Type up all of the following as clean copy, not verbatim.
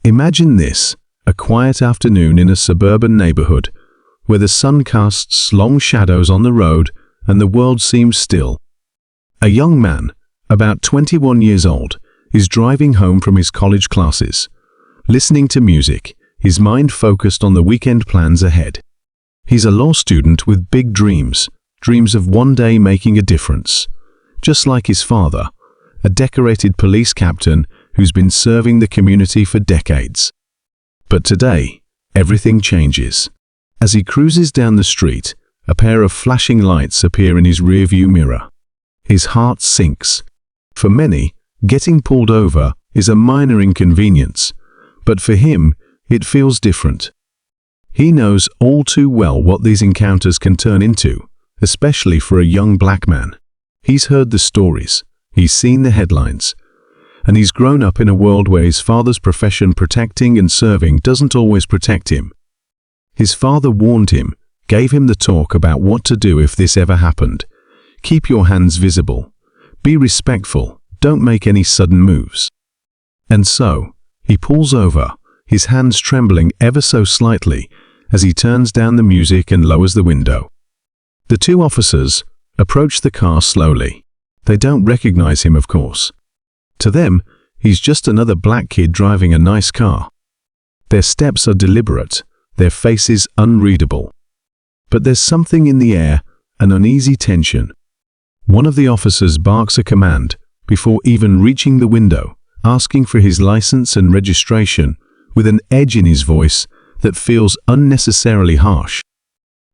Imagine this, a quiet afternoon in a suburban neighborhood, where the sun casts long shadows on the road and the world seems still. A young man, about 21 years old, is driving home from his college classes, listening to music, his mind focused on the weekend plans ahead. He's a law student with big dreams, dreams of one day making a difference. Just like his father, a decorated police captain who's been serving the community for decades. But today, everything changes. As he cruises down the street, a pair of flashing lights appear in his rearview mirror. His heart sinks. For many, getting pulled over is a minor inconvenience, but for him, it feels different. He knows all too well what these encounters can turn into, especially for a young black man. He's heard the stories, he's seen the headlines, and he's grown up in a world where his father's profession protecting and serving doesn't always protect him. His father warned him, gave him the talk about what to do if this ever happened. Keep your hands visible. Be respectful. Don't make any sudden moves. And so, he pulls over, his hands trembling ever so slightly as he turns down the music and lowers the window. The two officers approach the car slowly. They don't recognize him, of course. To them, he's just another black kid driving a nice car. Their steps are deliberate, their faces unreadable. But there's something in the air, an uneasy tension. One of the officers barks a command before even reaching the window, asking for his license and registration with an edge in his voice that feels unnecessarily harsh.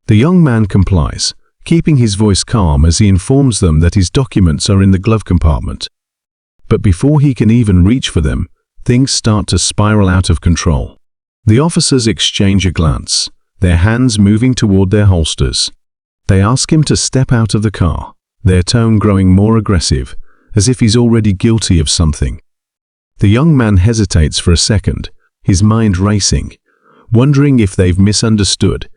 The young man complies, keeping his voice calm as he informs them that his documents are in the glove compartment. But before he can even reach for them, things start to spiral out of control. The officers exchange a glance, their hands moving toward their holsters. They ask him to step out of the car, their tone growing more aggressive, as if he's already guilty of something. The young man hesitates for a second, his mind racing, wondering if they've misunderstood,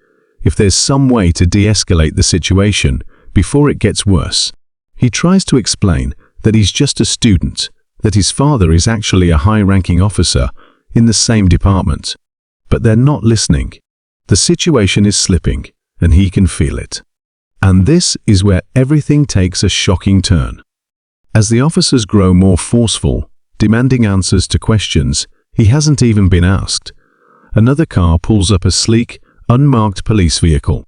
if there's some way to de-escalate the situation before it gets worse. He tries to explain that he's just a student, that his father is actually a high-ranking officer in the same department. But they're not listening. The situation is slipping, and he can feel it. And this is where everything takes a shocking turn. As the officers grow more forceful, demanding answers to questions he hasn't even been asked, another car pulls up a sleek, unmarked police vehicle.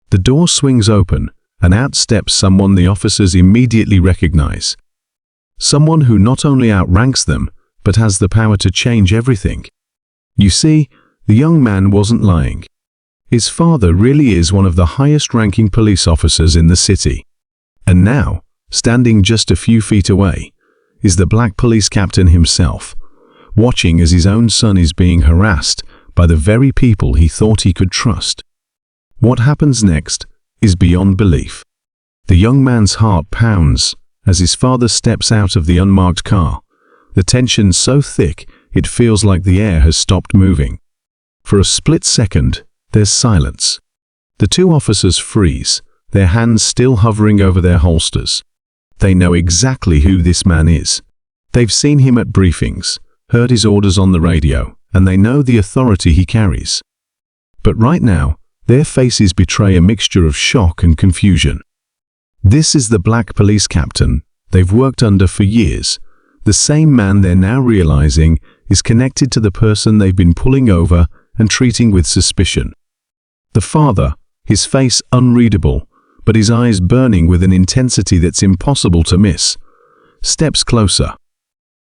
The door swings open, and out steps someone the officers immediately recognize. Someone who not only outranks them, but has the power to change everything. You see, the young man wasn't lying. His father really is one of the highest-ranking police officers in the city. And now, standing just a few feet away, is the black police captain himself, watching as his own son is being harassed by the very people he thought he could trust. What happens next is beyond belief. The young man's heart pounds as his father steps out of the unmarked car, the tension so thick it feels like the air has stopped moving. For a split second, there's silence. The two officers freeze, their hands still hovering over their holsters. They know exactly who this man is. They've seen him at briefings, heard his orders on the radio, and they know the authority he carries. But right now, their faces betray a mixture of shock and confusion. This is the black police captain they've worked under for years, the same man they're now realizing is connected to the person they've been pulling over and treating with suspicion. The father, his face unreadable, but his eyes burning with an intensity that's impossible to miss, steps closer.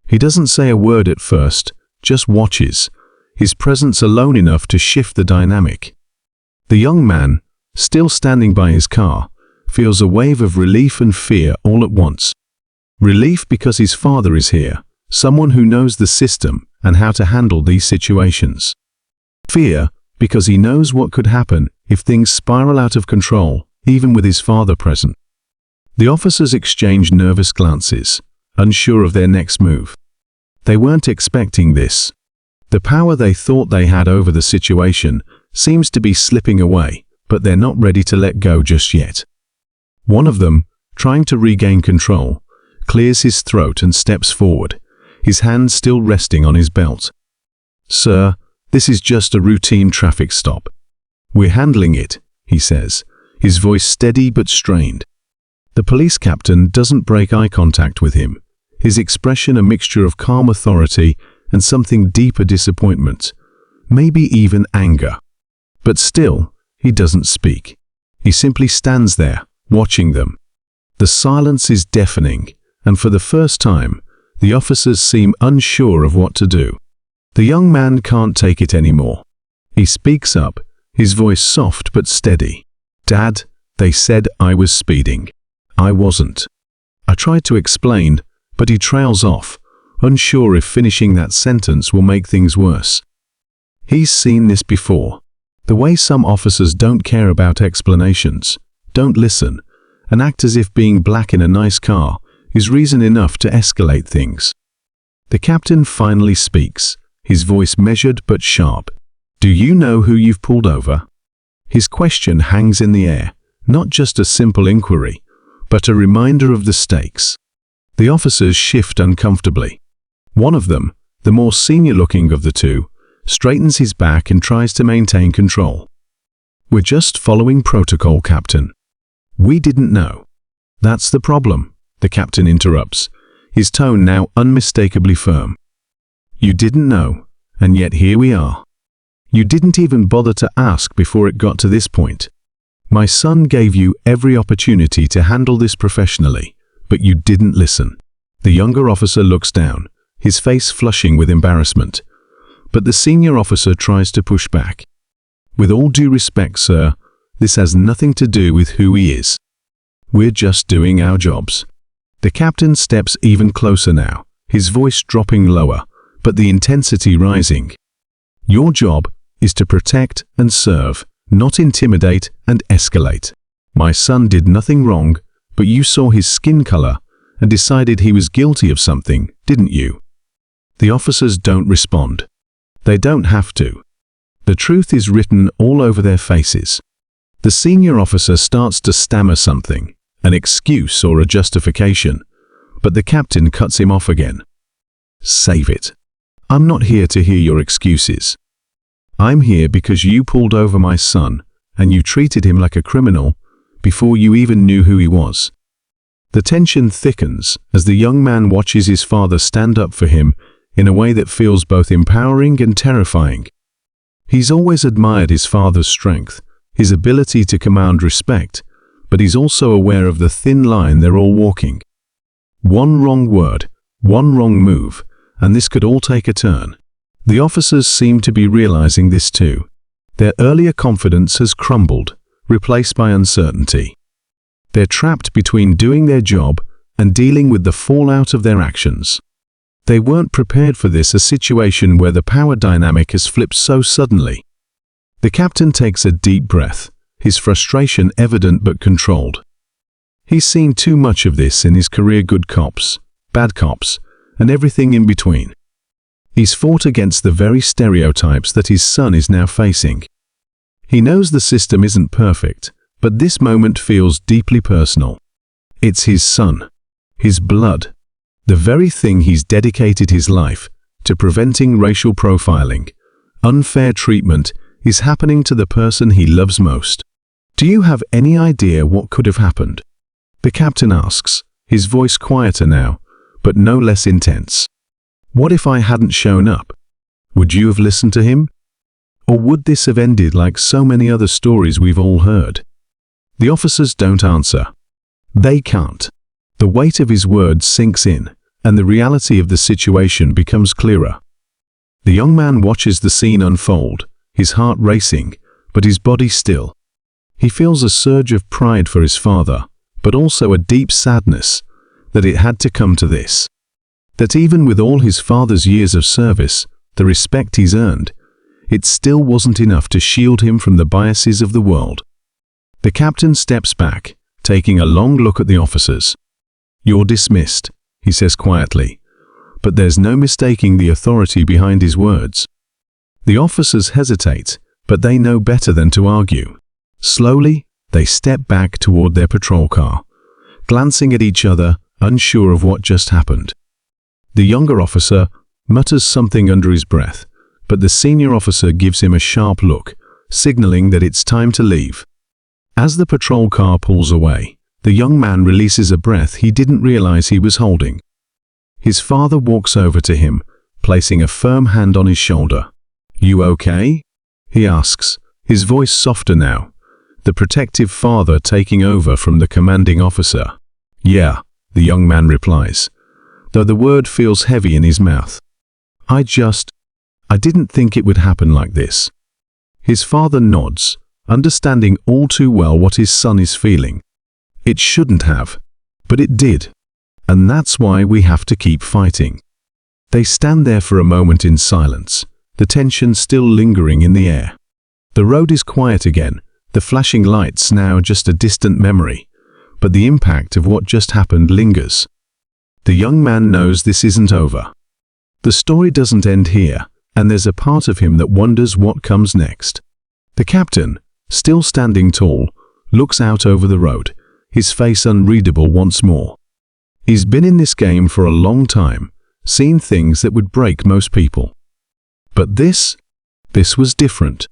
He doesn't say a word at first, just watches, his presence alone enough to shift the dynamic. The young man, still standing by his car, feels a wave of relief and fear all at once. Relief because his father is here, someone who knows the system and how to handle these situations. Fear because he knows what could happen if things spiral out of control, even with his father present. The officers exchange nervous glances, unsure of their next move. They weren't expecting this. The power they thought they had over the situation seems to be slipping away, but they're not ready to let go just yet. One of them, trying to regain control, clears his throat and steps forward, his hands still resting on his belt. "Sir, this is just a routine traffic stop." "We're handling it," he says, his voice steady but strained. The police captain doesn't break eye contact with him, his expression a mixture of calm authority and something deeper disappointment, maybe even anger. But still, he doesn't speak. He simply stands there, watching them. The silence is deafening, and for the first time, the officers seem unsure of what to do. The young man can't take it anymore. He speaks up, his voice soft but steady. "Dad, they said I was speeding. I wasn't." I tried to explain, but he trails off, unsure if finishing that sentence will make things worse. He's seen this before. The way some officers don't care about explanations, don't listen, and act as if being black in a nice car is reason enough to escalate things. The captain finally speaks, his voice measured but sharp. "Do you know who you've pulled over?" His question hangs in the air, not just a simple inquiry, but a reminder of the stakes. The officers shift uncomfortably. One of them, the more senior-looking of the two, straightens his back and tries to maintain control. "We're just following protocol, Captain." "We didn't know." "That's the problem," the captain interrupts, his tone now unmistakably firm. "You didn't know, and yet here we are. You didn't even bother to ask before it got to this point. My son gave you every opportunity to handle this professionally, but you didn't listen." The younger officer looks down, his face flushing with embarrassment. But the senior officer tries to push back. "With all due respect, sir, this has nothing to do with who he is. We're just doing our jobs." The captain steps even closer now, his voice dropping lower, but the intensity rising. "Your job is to protect and serve, not intimidate and escalate. My son did nothing wrong, but you saw his skin color and decided he was guilty of something, didn't you?" The officers don't respond. They don't have to. The truth is written all over their faces. The senior officer starts to stammer something, an excuse or a justification, but the captain cuts him off again. "Save it. I'm not here to hear your excuses. I'm here because you pulled over my son and you treated him like a criminal before you even knew who he was." The tension thickens as the young man watches his father stand up for him in a way that feels both empowering and terrifying. He's always admired his father's strength, his ability to command respect, but he's also aware of the thin line they're all walking. One wrong word, one wrong move, and this could all take a turn. The officers seem to be realizing this too. Their earlier confidence has crumbled, replaced by uncertainty. They're trapped between doing their job and dealing with the fallout of their actions. They weren't prepared for this, a situation where the power dynamic has flipped so suddenly. The captain takes a deep breath, his frustration evident but controlled. He's seen too much of this in his career, good cops, bad cops, and everything in between. He's fought against the very stereotypes that his son is now facing. He knows the system isn't perfect, but this moment feels deeply personal. It's his son, his blood, the very thing he's dedicated his life to. Preventing racial profiling, unfair treatment, is happening to the person he loves most. "Do you have any idea what could have happened?" the captain asks, his voice quieter now, but no less intense. "What if I hadn't shown up? Would you have listened to him? Or would this have ended like so many other stories we've all heard?" The officers don't answer. They can't. The weight of his words sinks in, and the reality of the situation becomes clearer. The young man watches the scene unfold, his heart racing, but his body still. He feels a surge of pride for his father, but also a deep sadness that it had to come to this. That even with all his father's years of service, the respect he's earned, it still wasn't enough to shield him from the biases of the world. The captain steps back, taking a long look at the officers. "You're dismissed," he says quietly, but there's no mistaking the authority behind his words. The officers hesitate, but they know better than to argue. Slowly, they step back toward their patrol car, glancing at each other, unsure of what just happened. The younger officer mutters something under his breath, but the senior officer gives him a sharp look, signaling that it's time to leave. As the patrol car pulls away, the young man releases a breath he didn't realize he was holding. His father walks over to him, placing a firm hand on his shoulder. "You okay?" he asks, his voice softer now, the protective father taking over from the commanding officer. "Yeah," the young man replies, though the word feels heavy in his mouth. I didn't think it would happen like this." His father nods, understanding all too well what his son is feeling. It shouldn't have, but it did. And that's why we have to keep fighting. They stand there for a moment in silence, the tension still lingering in the air. The road is quiet again, the flashing lights now just a distant memory, but the impact of what just happened lingers. The young man knows this isn't over. The story doesn't end here, and there's a part of him that wonders what comes next. The captain, still standing tall, looks out over the road, his face unreadable once more. He's been in this game for a long time, seen things that would break most people. But this was different.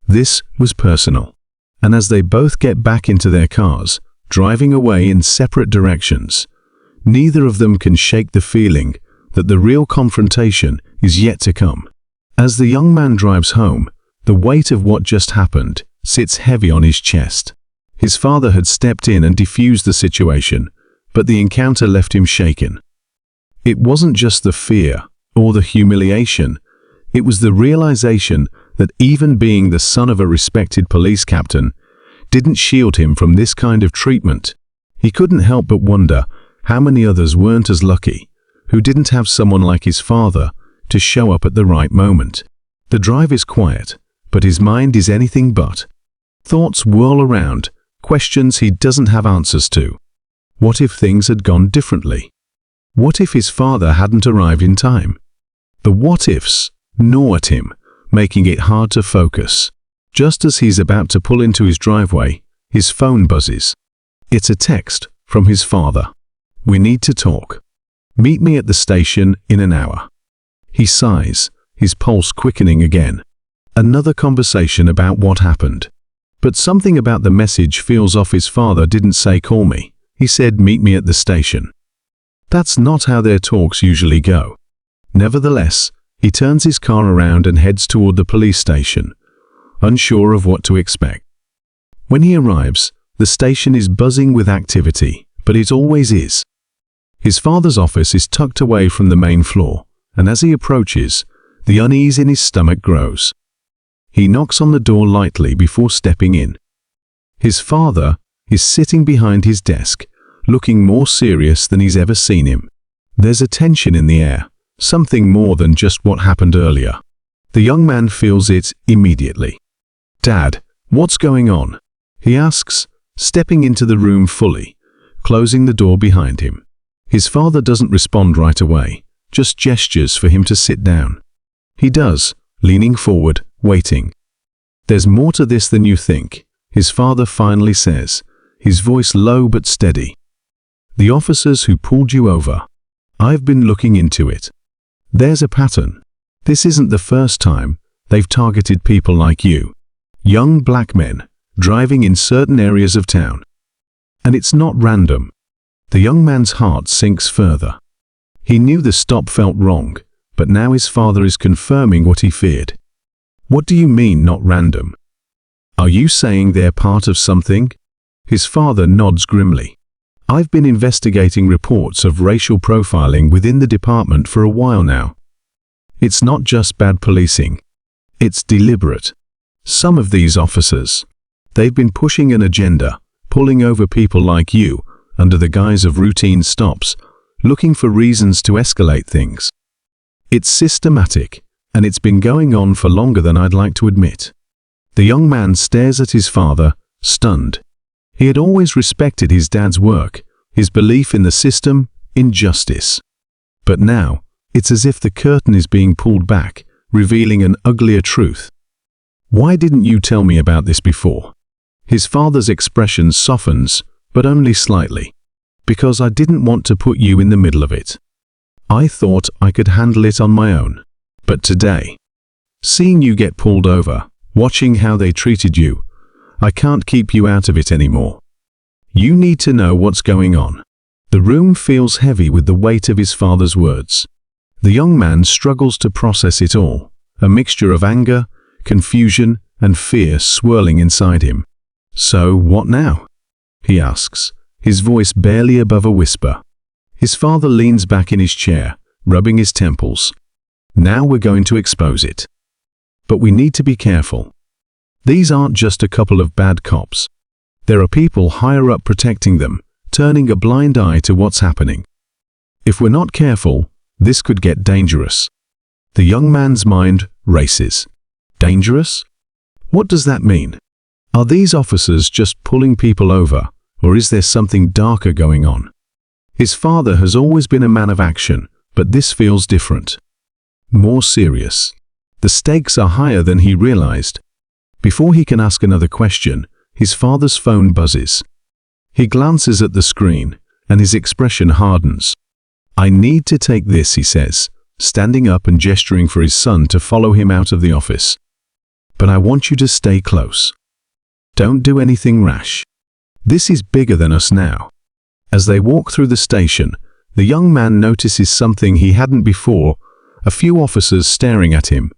This was personal. And as they both get back into their cars, driving away in separate directions, neither of them can shake the feeling that the real confrontation is yet to come. As the young man drives home, the weight of what just happened sits heavy on his chest. His father had stepped in and diffused the situation, but the encounter left him shaken. It wasn't just the fear or the humiliation, it was the realization that even being the son of a respected police captain didn't shield him from this kind of treatment. He couldn't help but wonder how many others weren't as lucky, who didn't have someone like his father to show up at the right moment. The drive is quiet, but his mind is anything but. Thoughts whirl around, questions he doesn't have answers to. What if things had gone differently? What if his father hadn't arrived in time? The what-ifs gnaw at him, making it hard to focus. Just as he's about to pull into his driveway, his phone buzzes. It's a text from his father. "We need to talk. Meet me at the station in an hour." He sighs, his pulse quickening again. Another conversation about what happened. But something about the message feels off. His father didn't say call me. He said meet me at the station. That's not how their talks usually go. Nevertheless, he turns his car around and heads toward the police station, unsure of what to expect. When he arrives, the station is buzzing with activity, but it always is. His father's office is tucked away from the main floor, and as he approaches, the unease in his stomach grows. He knocks on the door lightly before stepping in. His father is sitting behind his desk, looking more serious than he's ever seen him. There's a tension in the air, something more than just what happened earlier. The young man feels it immediately. "Dad, what's going on?" he asks, stepping into the room fully, closing the door behind him. His father doesn't respond right away, just gestures for him to sit down. He does, leaning forward, waiting. "There's more to this than you think," his father finally says, his voice low but steady. "The officers who pulled you over, I've been looking into it. There's a pattern. This isn't the first time they've targeted people like you, young black men, driving in certain areas of town. And it's not random." The young man's heart sinks further. He knew the stop felt wrong, but now his father is confirming what he feared. "What do you mean, not random? Are you saying they're part of something?" His father nods grimly. "I've been investigating reports of racial profiling within the department for a while now. It's not just bad policing. It's deliberate. Some of these officers, they've been pushing an agenda, pulling over people like you under the guise of routine stops, looking for reasons to escalate things. It's systematic, and it's been going on for longer than I'd like to admit." The young man stares at his father, stunned. He had always respected his dad's work, his belief in the system, in justice. But now, it's as if the curtain is being pulled back, revealing an uglier truth. "Why didn't you tell me about this before?" His father's expression softens, but only slightly. "Because I didn't want to put you in the middle of it. I thought I could handle it on my own. But today, Seeing you get pulled over, watching how they treated you, I can't keep you out of it anymore. You need to know what's going on." The room feels heavy with the weight of his father's words. The young man struggles to process it all, a mixture of anger, confusion, and fear swirling inside him. "So, what now?" he asks, his voice barely above a whisper. His father leans back in his chair, rubbing his temples. "Now we're going to expose it. But we need to be careful. These aren't just a couple of bad cops. There are people higher up protecting them, turning a blind eye to what's happening. If we're not careful, this could get dangerous." The young man's mind races. Dangerous? What does that mean? Are these officers just pulling people over, or is there something darker going on? His father has always been a man of action, but this feels different. More serious. The stakes are higher than he realized. Before he can ask another question, his father's phone buzzes. He glances at the screen, and his expression hardens. "I need to take this," he says, standing up and gesturing for his son to follow him out of the office. "But I want you to stay close. Don't do anything rash. This is bigger than us now." As they walk through the station, the young man notices something he hadn't before, a few officers staring at him,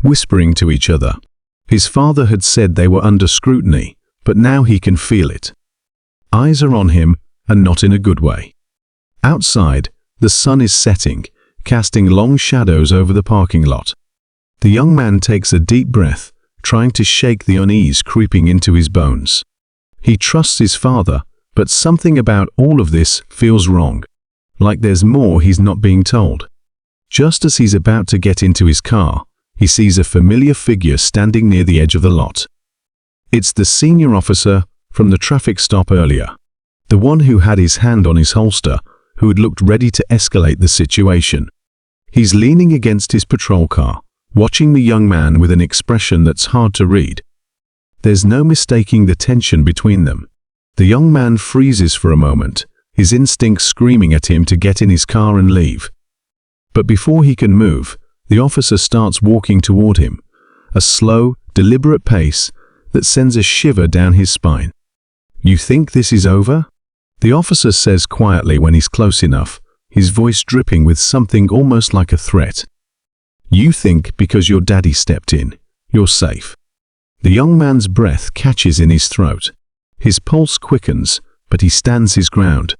whispering to each other. His father had said they were under scrutiny, but now he can feel it. Eyes are on him, and not in a good way. Outside, the sun is setting, casting long shadows over the parking lot. The young man takes a deep breath, trying to shake the unease creeping into his bones. He trusts his father, but something about all of this feels wrong, like there's more he's not being told. Just as he's about to get into his car, he sees a familiar figure standing near the edge of the lot. It's the senior officer from the traffic stop earlier, the one who had his hand on his holster, who had looked ready to escalate the situation. He's leaning against his patrol car, watching the young man with an expression that's hard to read. There's no mistaking the tension between them. The young man freezes for a moment, his instincts screaming at him to get in his car and leave. But before he can move, the officer starts walking toward him, a slow, deliberate pace that sends a shiver down his spine. "You think this is over?" the officer says quietly when he's close enough, his voice dripping with something almost like a threat. "You think because your daddy stepped in, you're safe." The young man's breath catches in his throat. His pulse quickens, but he stands his ground.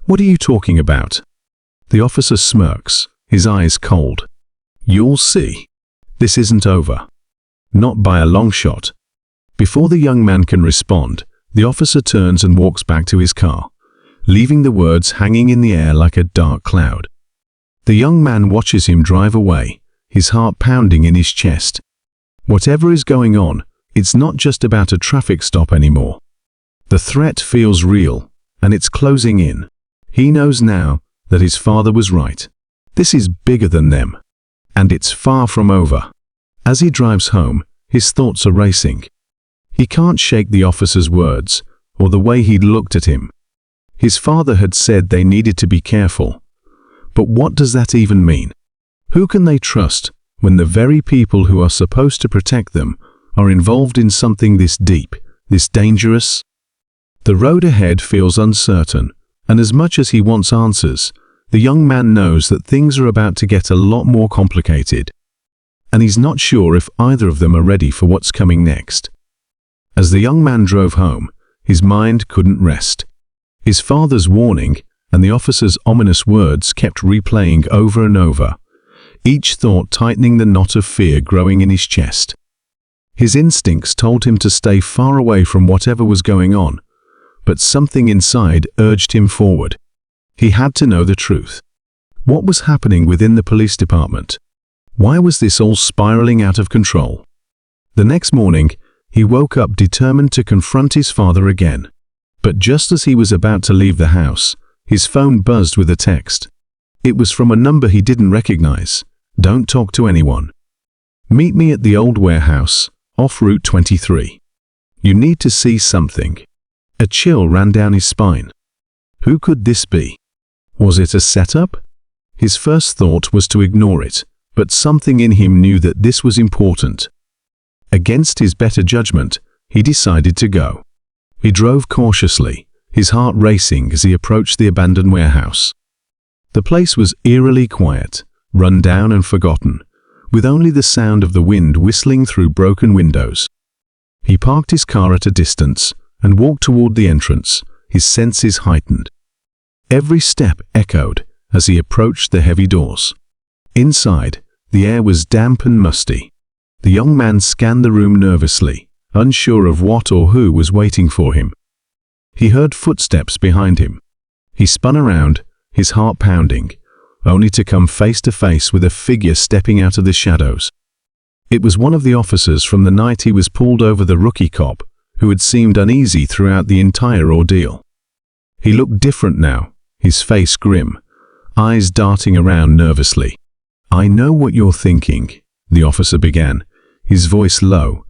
"What are you talking about?" The officer smirks, his eyes cold. "You'll see. This isn't over. Not by a long shot." Before the young man can respond, the officer turns and walks back to his car, leaving the words hanging in the air like a dark cloud. The young man watches him drive away, his heart pounding in his chest. Whatever is going on, it's not just about a traffic stop anymore. The threat feels real, and it's closing in. He knows now that his father was right. This is bigger than them, and it's far from over. As he drives home, his thoughts are racing. He can't shake the officer's words, or the way he'd looked at him. His father had said they needed to be careful. But what does that even mean? Who can they trust when the very people who are supposed to protect them are involved in something this deep, this dangerous? The road ahead feels uncertain, and as much as he wants answers, the young man knows that things are about to get a lot more complicated. And he's not sure if either of them are ready for what's coming next. As the young man drove home, his mind couldn't rest. His father's warning and the officer's ominous words kept replaying over and over, each thought tightening the knot of fear growing in his chest. His instincts told him to stay far away from whatever was going on, but something inside urged him forward. He had to know the truth. What was happening within the police department? Why was this all spiraling out of control? The next morning, he woke up determined to confront his father again. But just as he was about to leave the house, his phone buzzed with a text. It was from a number he didn't recognize. "Don't talk to anyone. Meet me at the old warehouse, off Route 23. You need to see something." A chill ran down his spine. Who could this be? Was it a setup? His first thought was to ignore it, but something in him knew that this was important. Against his better judgment, he decided to go. He drove cautiously, his heart racing as he approached the abandoned warehouse. The place was eerily quiet, run down and forgotten, with only the sound of the wind whistling through broken windows. He parked his car at a distance and walked toward the entrance, his senses heightened. Every step echoed as he approached the heavy doors. Inside, the air was damp and musty. The young man scanned the room nervously, unsure of what or who was waiting for him. He heard footsteps behind him. He spun around, his heart pounding, only to come face to face with a figure stepping out of the shadows. It was one of the officers from the night he was pulled over, the rookie cop, who had seemed uneasy throughout the entire ordeal. He looked different now, his face grim, eyes darting around nervously. "I know what you're thinking," the officer began, his voice low,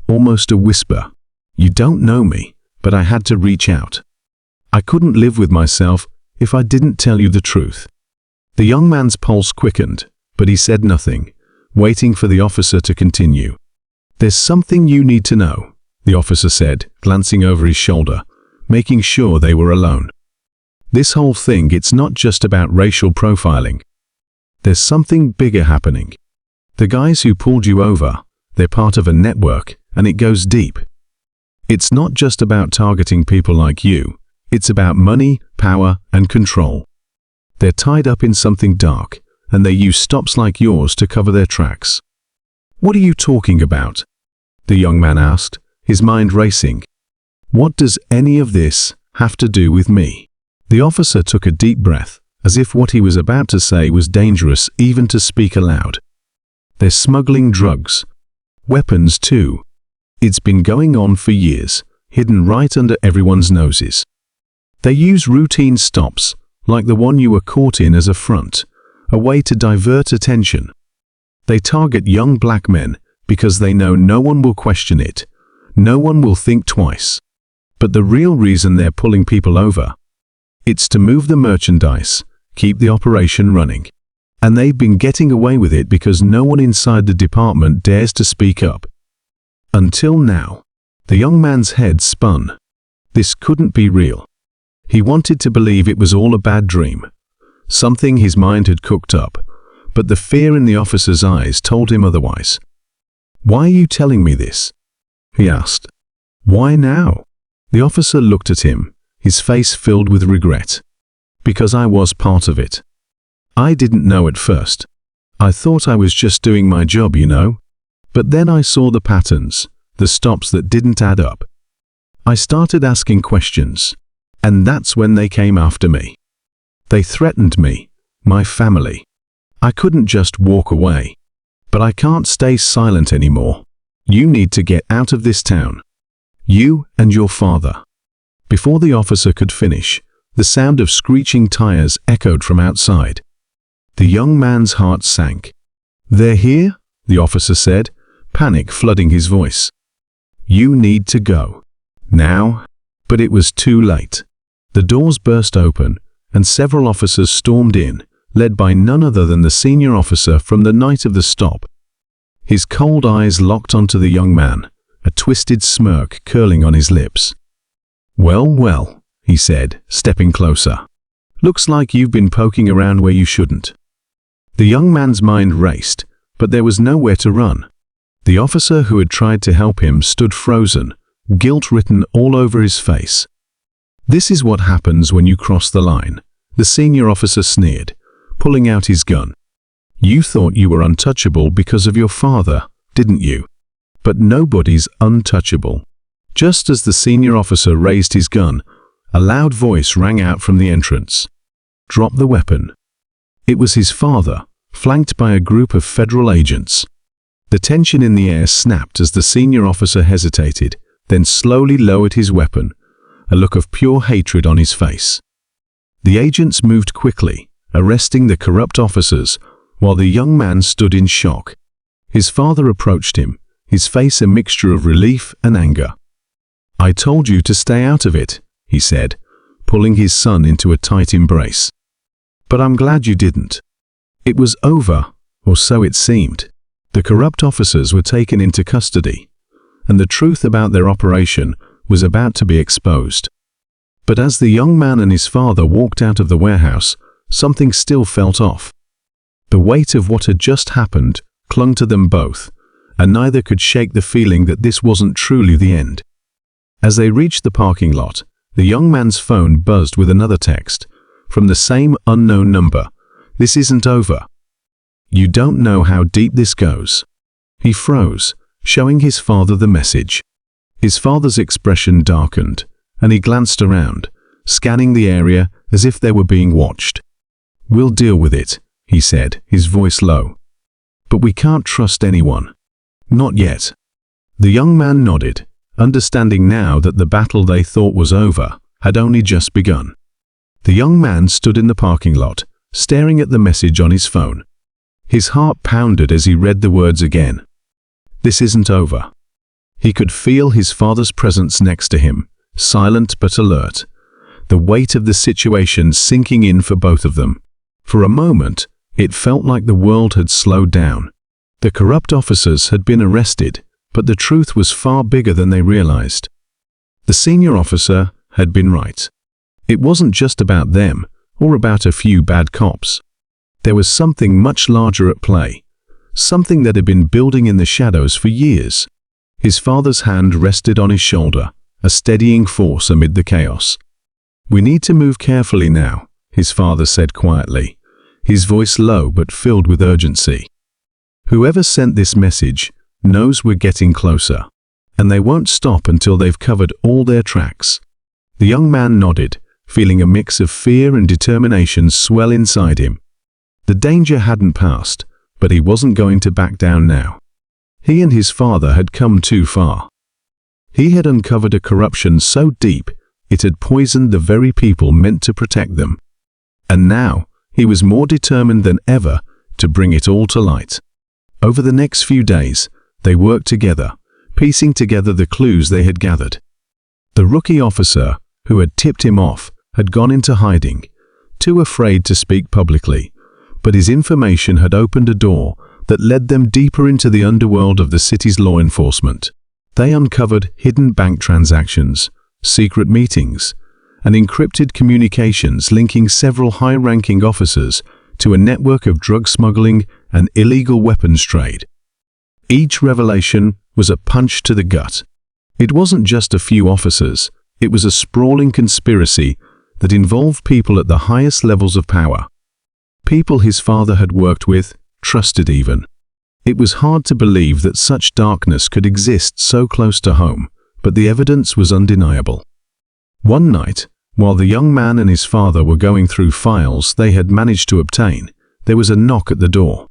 almost a whisper. "You don't know me, but I had to reach out. I couldn't live with myself if I didn't tell you the truth." The young man's pulse quickened, but he said nothing, waiting for the officer to continue. "There's something you need to know," the officer said, glancing over his shoulder, making sure they were alone. "This whole thing, it's not just about racial profiling. There's something bigger happening. The guys who pulled you over, they're part of a network, and it goes deep. It's not just about targeting people like you, it's about money, power, and control. They're tied up in something dark, and they use stops like yours to cover their tracks." "What are you talking about?" the young man asked, his mind racing. "What does any of this have to do with me?" The officer took a deep breath, as if what he was about to say was dangerous even to speak aloud. "They're smuggling drugs. Weapons too. It's been going on for years, hidden right under everyone's noses. They use routine stops, like the one you were caught in, as a front, a way to divert attention. They target young black men because they know no one will question it, no one will think twice. But the real reason they're pulling people over, it's to move the merchandise, keep the operation running. And they've been getting away with it because no one inside the department dares to speak up. Until now." The young man's head spun. This couldn't be real. He wanted to believe it was all a bad dream, something his mind had cooked up, but the fear in the officer's eyes told him otherwise. "Why are you telling me this?" he asked. "Why now?" The officer looked at him, his face filled with regret. "Because I was part of it. I didn't know at first. I thought I was just doing my job, you know. But then I saw the patterns, the stops that didn't add up. I started asking questions, and that's when they came after me. They threatened me, my family. I couldn't just walk away. But I can't stay silent anymore. You need to get out of this town. You and your father." Before the officer could finish, the sound of screeching tires echoed from outside. The young man's heart sank. "They're here?" the officer said, panic flooding his voice. "You need to go. Now." But it was too late. The doors burst open, and several officers stormed in, led by none other than the senior officer from the night of the stop. His cold eyes locked onto the young man, a twisted smirk curling on his lips. "Well, well," he said, stepping closer. "Looks like you've been poking around where you shouldn't." The young man's mind raced, but there was nowhere to run. The officer who had tried to help him stood frozen, guilt written all over his face. "This is what happens when you cross the line," the senior officer sneered, pulling out his gun. "You thought you were untouchable because of your father, didn't you? But nobody's untouchable." Just as the senior officer raised his gun, a loud voice rang out from the entrance. "Drop the weapon." It was his father, flanked by a group of federal agents. The tension in the air snapped as the senior officer hesitated, then slowly lowered his weapon, a look of pure hatred on his face. The agents moved quickly, arresting the corrupt officers, while the young man stood in shock. His father approached him, his face a mixture of relief and anger. "I told you to stay out of it," he said, pulling his son into a tight embrace. "But I'm glad you didn't. It was over or so it seemed. The corrupt officers were taken into custody, and the truth about their operation was about to be exposed. But as the young man and his father walked out of the warehouse, something still felt off. The weight of what had just happened clung to them both, and neither could shake the feeling that this wasn't truly the end. As they reached the parking lot, the young man's phone buzzed with another text, from the same unknown number. "This isn't over. You don't know how deep this goes." He froze, showing his father the message. His father's expression darkened, and he glanced around, scanning the area as if they were being watched. "We'll deal with it," he said, his voice low. "But we can't trust anyone. Not yet." The young man nodded, understanding now that the battle they thought was over had only just begun. The young man stood in the parking lot, staring at the message on his phone. His heart pounded as he read the words again. This isn't over. He could feel his father's presence next to him, silent but alert, the weight of the situation sinking in for both of them. For a moment, it felt like the world had slowed down. The corrupt officers had been arrested, but the truth was far bigger than they realized. The senior officer had been right. It wasn't just about them, or about a few bad cops. There was something much larger at play, something that had been building in the shadows for years. His father's hand rested on his shoulder, a steadying force amid the chaos. "We need to move carefully now," his father said quietly, his voice low but filled with urgency. "Whoever sent this message knows we're getting closer, and they won't stop until they've covered all their tracks." The young man nodded, feeling a mix of fear and determination swell inside him. The danger hadn't passed, but he wasn't going to back down now. He and his father had come too far. He had uncovered a corruption so deep it had poisoned the very people meant to protect them. And now, he was more determined than ever to bring it all to light. Over the next few days, they worked together, piecing together the clues they had gathered. The rookie officer, who had tipped him off, had gone into hiding, too afraid to speak publicly, but his information had opened a door that led them deeper into the underworld of the city's law enforcement. They uncovered hidden bank transactions, secret meetings, and encrypted communications linking several high-ranking officers to a network of drug smuggling and illegal weapons trade. Each revelation was a punch to the gut. It wasn't just a few officers, it was a sprawling conspiracy that involved people at the highest levels of power. People his father had worked with, trusted even. It was hard to believe that such darkness could exist so close to home, but the evidence was undeniable. One night, while the young man and his father were going through files they had managed to obtain, there was a knock at the door.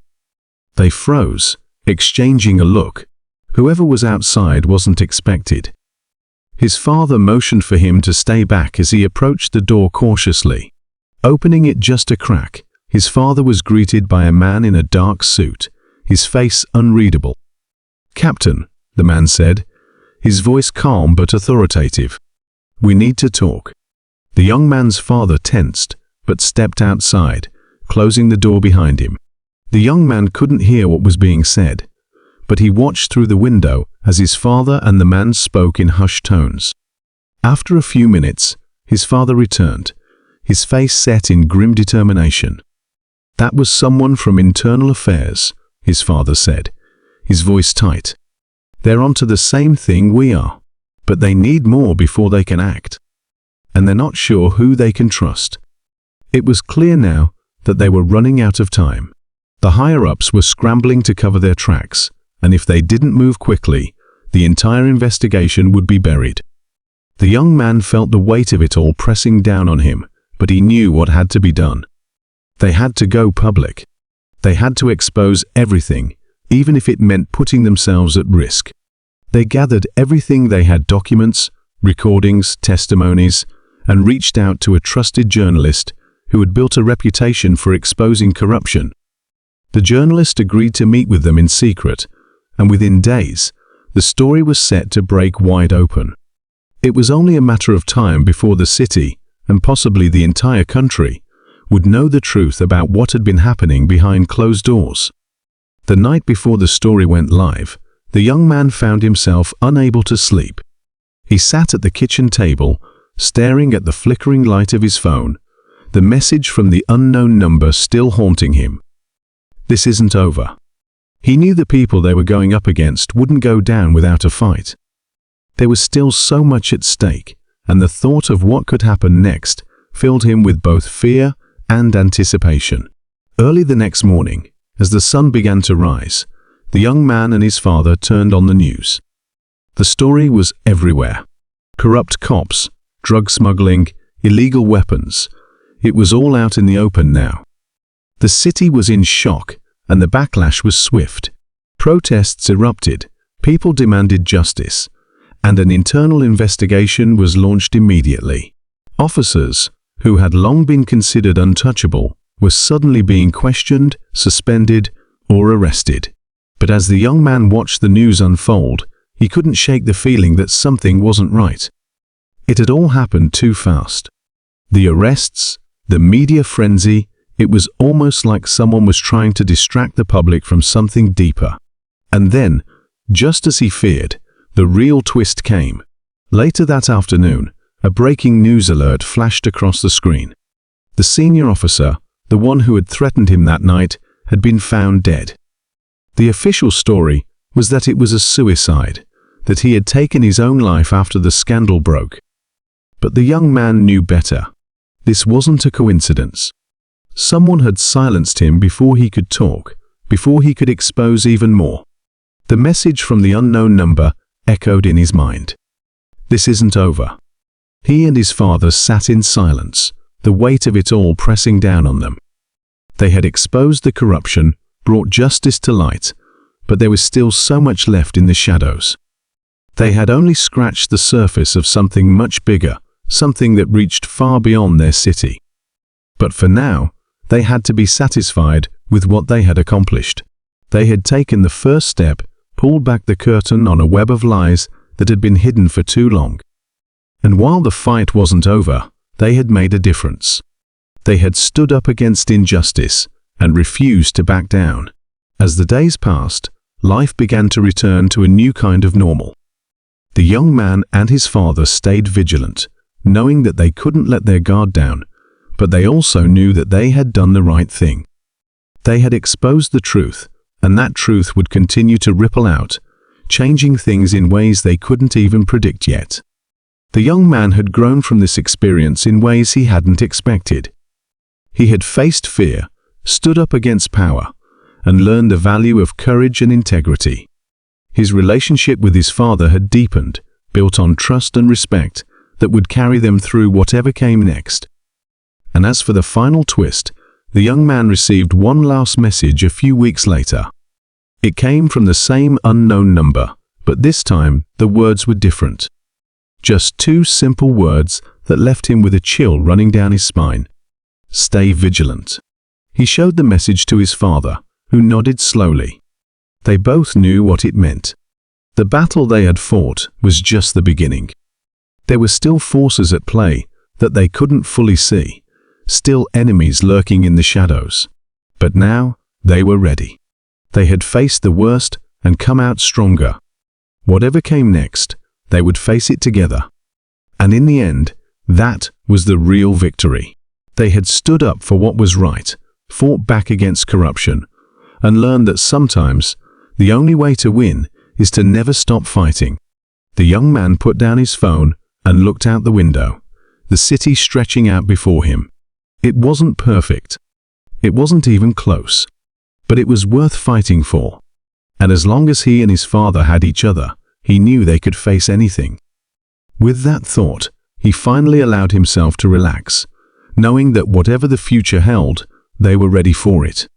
They froze, exchanging a look. Whoever was outside wasn't expected. His father motioned for him to stay back as he approached the door cautiously. Opening it just a crack, his father was greeted by a man in a dark suit, his face unreadable. "Captain," the man said, his voice calm but authoritative. "We need to talk." The young man's father tensed, but stepped outside, closing the door behind him. The young man couldn't hear what was being said, but he watched through the window as his father and the man spoke in hushed tones. After a few minutes, his father returned, his face set in grim determination. "That was someone from Internal Affairs," his father said, his voice tight. "They're onto the same thing we are, but they need more before they can act. And they're not sure who they can trust." It was clear now that they were running out of time. The higher-ups were scrambling to cover their tracks, and if they didn't move quickly, the entire investigation would be buried. The young man felt the weight of it all pressing down on him, but he knew what had to be done. They had to go public. They had to expose everything, even if it meant putting themselves at risk. They gathered everything they had: documents, recordings, testimonies, and reached out to a trusted journalist who had built a reputation for exposing corruption. The journalist agreed to meet with them in secret, and within days, the story was set to break wide open. It was only a matter of time before the city, and possibly the entire country, would know the truth about what had been happening behind closed doors. The night before the story went live, the young man found himself unable to sleep. He sat at the kitchen table, staring at the flickering light of his phone, the message from the unknown number still haunting him. This isn't over. He knew the people they were going up against wouldn't go down without a fight. There was still so much at stake, and the thought of what could happen next filled him with both fear and anticipation. Early the next morning, as the sun began to rise, the young man and his father turned on the news. The story was everywhere. Corrupt cops, drug smuggling, illegal weapons. It was all out in the open now. The city was in shock, and the backlash was swift. Protests erupted, people demanded justice, and an internal investigation was launched immediately. Officers, who had long been considered untouchable, were suddenly being questioned, suspended, or arrested. But as the young man watched the news unfold, he couldn't shake the feeling that something wasn't right. It had all happened too fast. The arrests, the media frenzy, it was almost like someone was trying to distract the public from something deeper. And then, just as he feared, the real twist came. Later that afternoon, a breaking news alert flashed across the screen. The senior officer, the one who had threatened him that night, had been found dead. The official story was that it was a suicide, that he had taken his own life after the scandal broke. But the young man knew better. This wasn't a coincidence. Someone had silenced him before he could talk, before he could expose even more. The message from the unknown number echoed in his mind. This isn't over. He and his father sat in silence, the weight of it all pressing down on them. They had exposed the corruption, brought justice to light, but there was still so much left in the shadows. They had only scratched the surface of something much bigger, something that reached far beyond their city. But for now, they had to be satisfied with what they had accomplished. They had taken the first step, pulled back the curtain on a web of lies that had been hidden for too long. And while the fight wasn't over, they had made a difference. They had stood up against injustice and refused to back down. As the days passed, life began to return to a new kind of normal. The young man and his father stayed vigilant, knowing that they couldn't let their guard down, but they also knew that they had done the right thing. They had exposed the truth, and that truth would continue to ripple out, changing things in ways they couldn't even predict yet. The young man had grown from this experience in ways he hadn't expected. He had faced fear, stood up against power, and learned the value of courage and integrity. His relationship with his father had deepened, built on trust and respect that would carry them through whatever came next. And as for the final twist, the young man received one last message a few weeks later. It came from the same unknown number, but this time the words were different. Just two simple words that left him with a chill running down his spine. Stay vigilant. He showed the message to his father, who nodded slowly. They both knew what it meant. The battle they had fought was just the beginning. There were still forces at play that they couldn't fully see, still enemies lurking in the shadows. But now they were ready. They had faced the worst and come out stronger. Whatever came next, they would face it together. And in the end, that was the real victory. They had stood up for what was right, fought back against corruption, and learned that sometimes the only way to win is to never stop fighting. The young man put down his phone and looked out the window, the city stretching out before him. It wasn't perfect. It wasn't even close. But it was worth fighting for. And as long as he and his father had each other, he knew they could face anything. With that thought, he finally allowed himself to relax, knowing that whatever the future held, they were ready for it.